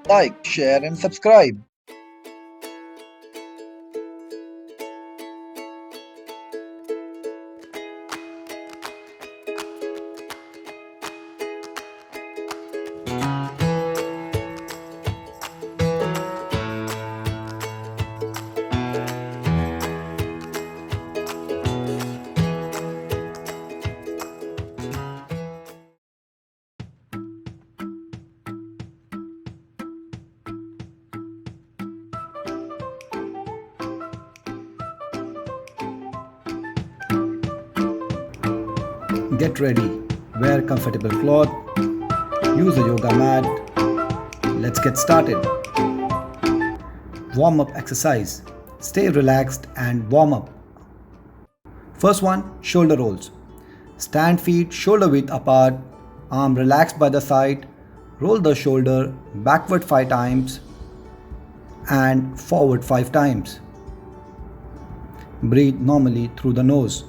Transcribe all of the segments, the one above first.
like, share, and subscribe. Get ready, wear comfortable cloth, use a yoga mat. Let's get started. Warm up exercise. Stay relaxed and warm up. First one, shoulder rolls. Stand feet shoulder width apart, arm relaxed by the side. Roll the shoulder backward 5 times and forward 5 times. Breathe normally through the nose.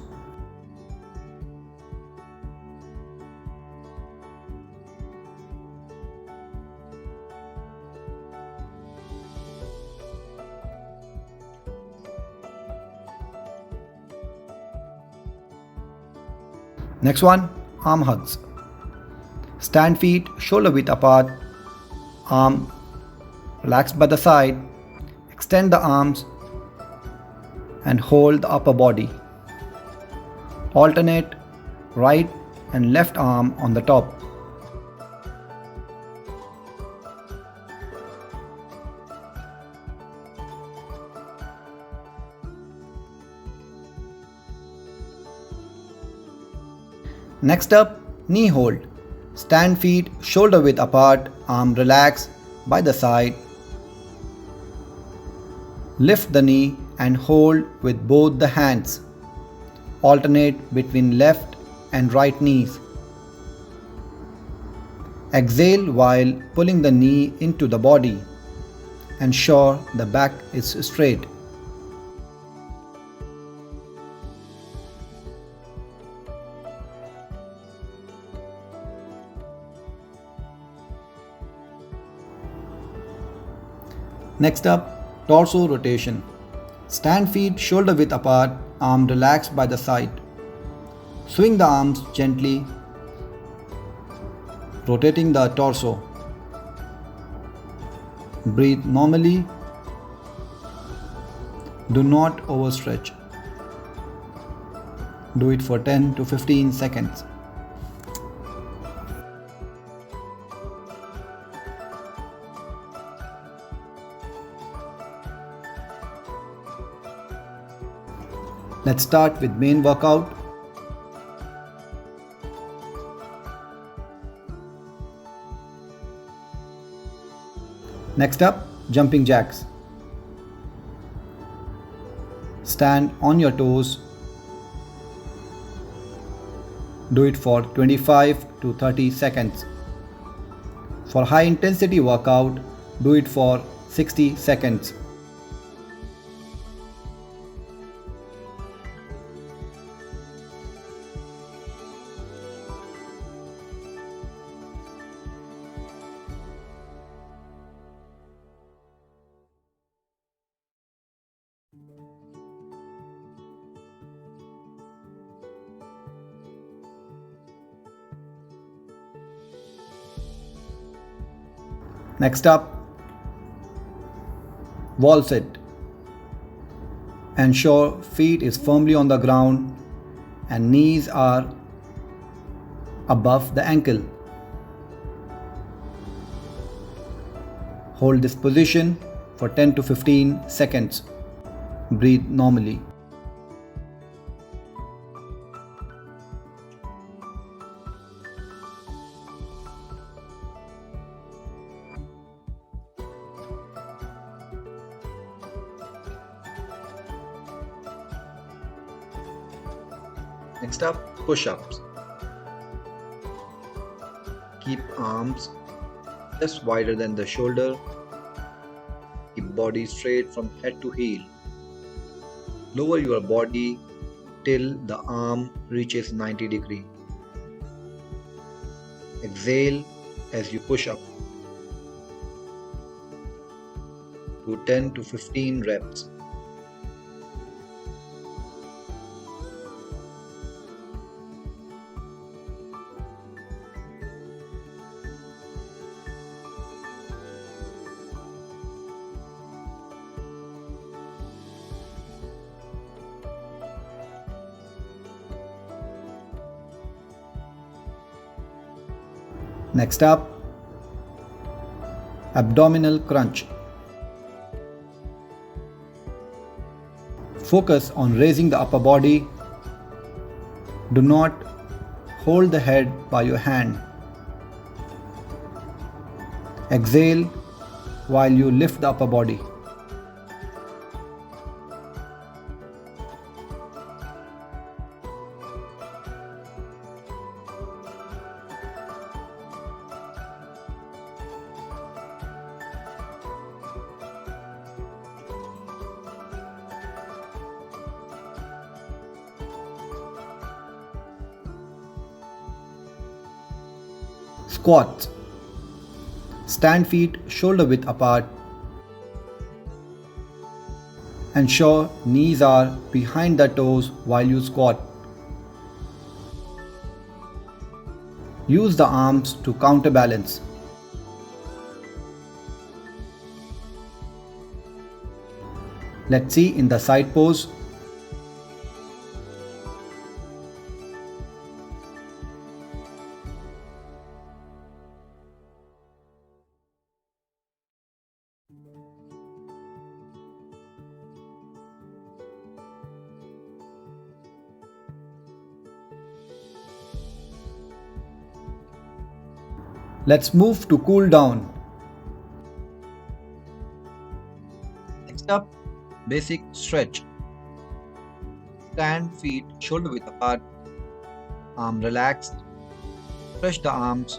Next one, arm hugs. Stand feet shoulder width apart, arm relaxed by the side. Extend the arms and hold the upper body. Alternate right and left arm on the top. Next up, knee hold. Stand feet shoulder width apart, arm relaxed by the side. Lift the knee and hold with both the hands. Alternate between left and right knees. Exhale while pulling the knee into the body. Ensure the back is straight. Next up, torso rotation. Stand feet shoulder width apart, arm relaxed by the side. Swing the arms gently, rotating the torso. Breathe normally. Do not overstretch. Do it for 10 to 15 seconds. Let's start with main workout. Next up, jumping jacks. Stand on your toes. Do it for 25 to 30 seconds. For high intensity workout, do it for 60 seconds. Next up, wall sit. Ensure feet is firmly on the ground and knees are above the ankle. Hold this position for 10 to 15 seconds. Breathe normally. Next up, push-ups. Keep arms just wider than the shoulder. Keep body straight from head to heel. Lower your body till the arm reaches 90 degree. Exhale as you push up. to 10 to 15 reps. Next up, abdominal crunch. Focus on raising the upper body. Do not hold the head by your hand. Exhale while you lift the upper body. Squats. Stand feet shoulder width apart. Ensure knees are behind the toes while you squat. Use the arms to counterbalance. Let's see in the side pose. Let's move to cool down. Next up, basic stretch. Stand feet shoulder width apart, arm relaxed, stretch the arms.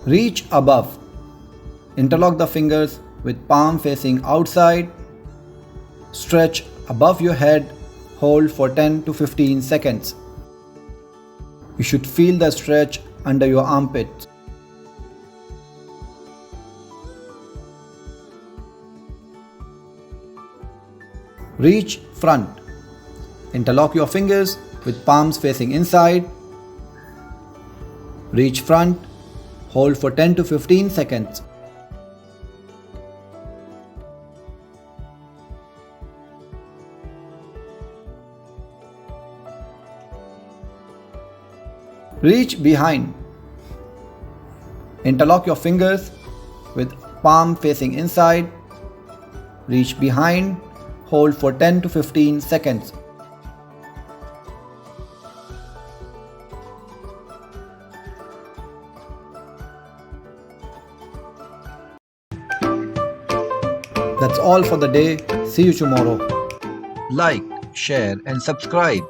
Reach above. Interlock the fingers with palm facing outside. Stretch above your head. Hold for 10 to 15 seconds. You should feel the stretch under your armpits. Reach front. Interlock your fingers with palms facing inside. Reach front. Hold for 10 to 15 seconds. Reach behind. Interlock your fingers with palm facing inside. Reach behind. Hold for 10 to 15 seconds. That's all for the day. See you tomorrow. Like, share, and subscribe.